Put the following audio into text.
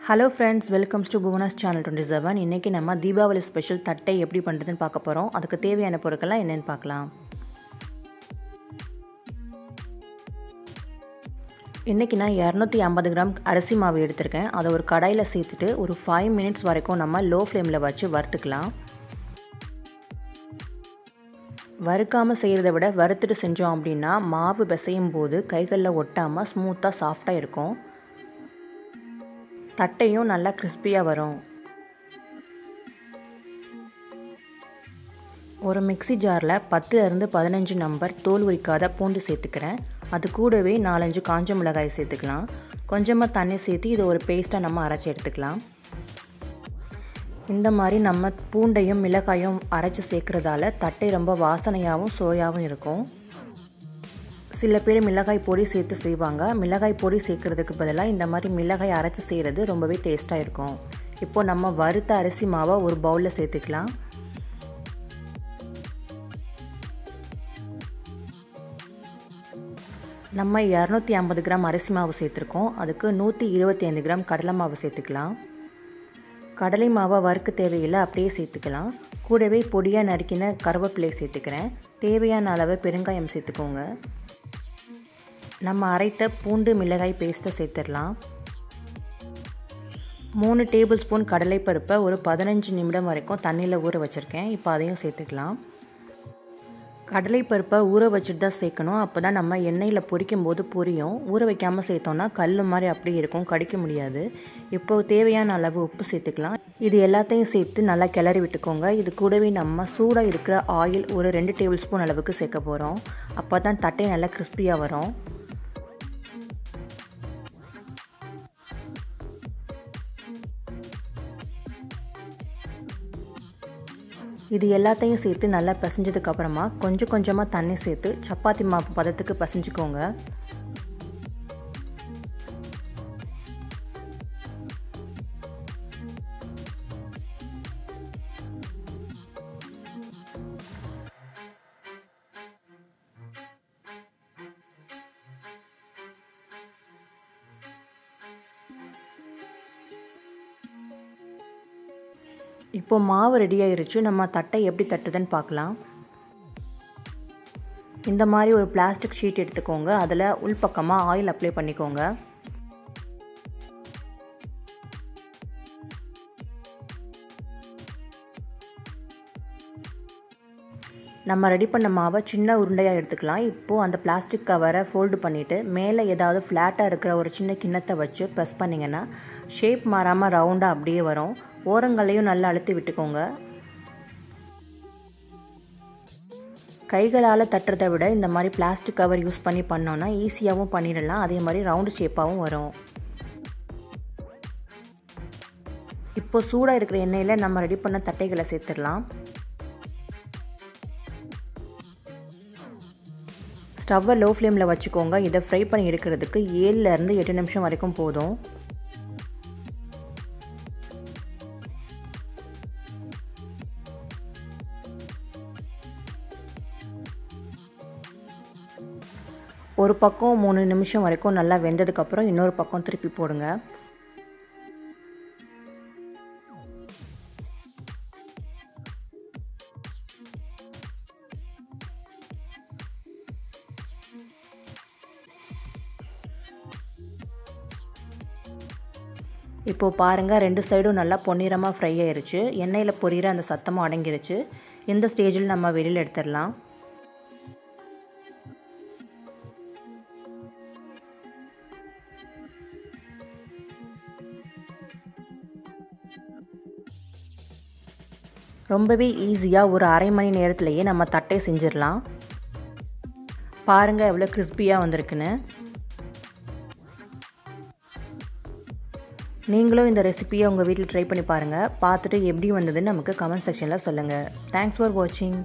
Hello friends, welcome to Bhuvanas channel 27. இன்னைக்கு நம்ம Deepavali special தட்டை எப்படி பண்றதுன்னு பார்க்க போறோம். அதுக்கு தேவையான பொருட்கள் என்னன்னு பார்க்கலாம். இன்னைக்கு நான் 250 கிராம் அரிசி மாவு எடுத்துர்க்கேன். அதை ஒரு கடாயில சேர்த்துட்டு ஒரு 5 minutes வரைக்கும் நம்ம லோ ஃப்ளேம்ல வச்சு வறுத்துக்கலாம். வறுக்காம செய்யறதை விட வறுத்துட்டு செஞ்சோம் அப்படினா மாவு பிசையும் போது கைகள்ல ஒட்டாம ஸ்மூத்தா சாஃப்ட்டா இருக்கும். தட்டையும் நல்லா கிறிஸ்பியா வரும். ஒரு மிக்ஸி ஜார்ல 10 இருந்து 15 நம்பர் தோல் உரிக்காத பூண்டு சேர்த்துக்கிறேன். அது கூடவே 4-5 காஞ்ச மிளகாய் சேர்த்துக்கலாம். கொஞ்சமா தண்ணி சேர்த்து இது ஒரு பேஸ்டா நம்ம அரைச்சு எடுத்துக்கலாம். இந்த மாதிரி நம்ம பூண்டையும் மிளகாயும் அரைச்சு சேர்க்கறதால தட்டை ரொம்ப வாசனையாவும் சுவையாவும் இருக்கும். சில பேர் மிளகாய் பொடி சேர்த்து செய்வாங்க. மிளகாய் பொடி சேர்க்கிறதுக்கு பதிலாக இந்த மாதிரி மிளகாய் அரைச்சு செய்கிறது ரொம்பவே டேஸ்ட்டாக இருக்கும். இப்போ நம்ம வறுத்த அரிசி மாவை ஒரு பவுலில் சேர்த்துக்கலாம். நம்ம 250 கிராம் அரிசி மாவு சேர்த்துருக்கோம். அதுக்கு 125 கிராம் கடலை மாவு சேர்த்துக்கலாம். கடலை மாவை வறுக்க தேவையில்லை, அப்படியே சேர்த்துக்கலாம். கூடவே பொடியாக நறுக்கின கருவேப்பிலை சேர்த்துக்கிறேன். தேவையான அளவு பெருங்காயம் சேர்த்துக்கோங்க. நம்ம அரைத்த பூண்டு மிளகாய் பேஸ்ட்டை சேர்த்துடலாம். 3 டேபிள் ஸ்பூன் கடலைப்பருப்பை ஒரு 15 நிமிடம் வரைக்கும் தண்ணியில் ஊற வச்சுருக்கேன். இப்போ அதையும் சேர்த்துக்கலாம். கடலைப்பருப்பை ஊற வச்சுட்டு தான் சேர்க்கணும். அப்போ தான் நம்ம எண்ணெயில் பொரிக்கும் போது பொரியும். ஊற வைக்காமல் சேர்த்தோன்னா கல் மாதிரி அப்படியே இருக்கும், கடிக்க முடியாது. இப்போ தேவையான அளவு உப்பு சேர்த்துக்கலாம். இது எல்லாத்தையும் சேர்த்து நல்லா கிளறி விட்டுக்கோங்க. இது கூடவே நம்ம சூடாக இருக்கிற ஆயில் ஒரு 2 டேபிள் ஸ்பூன் அளவுக்கு சேர்க்க போகிறோம். அப்போ தான் தட்டை நல்லா கிறிஸ்பியாக வரும். இது எல்லாத்தையும் சேர்த்து நல்லா பிசைஞ்சதுக்கு அப்புறமா கொஞ்சம் கொஞ்சமாக தண்ணி சேர்த்து சப்பாத்தி மாவு பதத்துக்கு பிசைஞ்சுக்கோங்க. இப்போ மாவு ரெடி ஆயிருச்சு. நம்ம தட்டை எப்படி தட்டுதுன்னு பார்க்கலாம். இந்த மாதிரி ஒரு பிளாஸ்டிக் ஷீட் எடுத்துக்கோங்க. அதில் உள்பக்கமாக ஆயில் அப்ளை பண்ணிக்கோங்க. நம்ம ரெடி பண்ண மாவை சின்ன உருண்டையாக எடுத்துக்கலாம். இப்போது அந்த பிளாஸ்டிக் கவரை ஃபோல்டு பண்ணிவிட்டு மேலே ஏதாவது ஃப்ளாட்டாக இருக்கிற ஒரு சின்ன கிண்ணத்தை வச்சு ப்ரெஸ் பண்ணிங்கன்னா ஷேப் மாறாமல் ரவுண்டாக அப்படியே வரும். ஓரங்களையும் நல்லா அழுத்தி விட்டுக்கோங்க. கைகளால் தட்டுறதை விட இந்த மாதிரி பிளாஸ்டிக் கவர் யூஸ் பண்ணி பண்ணோன்னா ஈஸியாகவும் பண்ணிடலாம். அதே மாதிரி ரவுண்டு ஷேப்பாகவும் வரும். இப்போ சூடாக இருக்கிற எண்ணெயில் நம்ம ரெடி பண்ண தட்டைகளை சேர்த்துடலாம். ஸ்டவ்வை லோ ஃப்ளேமில் வச்சுக்கோங்க. இதை ஃப்ரை பண்ணி எடுக்கிறதுக்கு 7 to 8 நிமிஷம் வரைக்கும் போதும். ஒரு பக்கம் 3 நிமிஷம் வரைக்கும் நல்லா வெந்ததுக்கப்புறம் இன்னொரு பக்கம் திருப்பி போடுங்க. இப்போ பாருங்கள், 2 சைடும் நல்லா பொன்னிறமாக ஃப்ரை ஆயிருச்சு. எண்ணெயில் பொரியிற அந்த சத்தமும் அடங்கிருச்சு. இந்த ஸ்டேஜில் நம்ம வெளியில் எடுத்துடலாம். ரொம்பவே ஈஸியாக ஒரு அரை மணி நேரத்திலேயே நம்ம தட்டை செஞ்சிடலாம். பாருங்கள் எவ்வளோ கிறிஸ்பியாக வந்திருக்குன்னு. நீங்களும் இந்த ரெசிபியை உங்கள் வீட்டில் ட்ரை பண்ணி பாருங்கள். பார்த்துட்டு எப்படி வந்ததுன்னு நமக்கு கமெண்ட் செக்ஷனில் சொல்லுங்கள். தேங்க்ஸ் ஃபார் வாட்சிங்.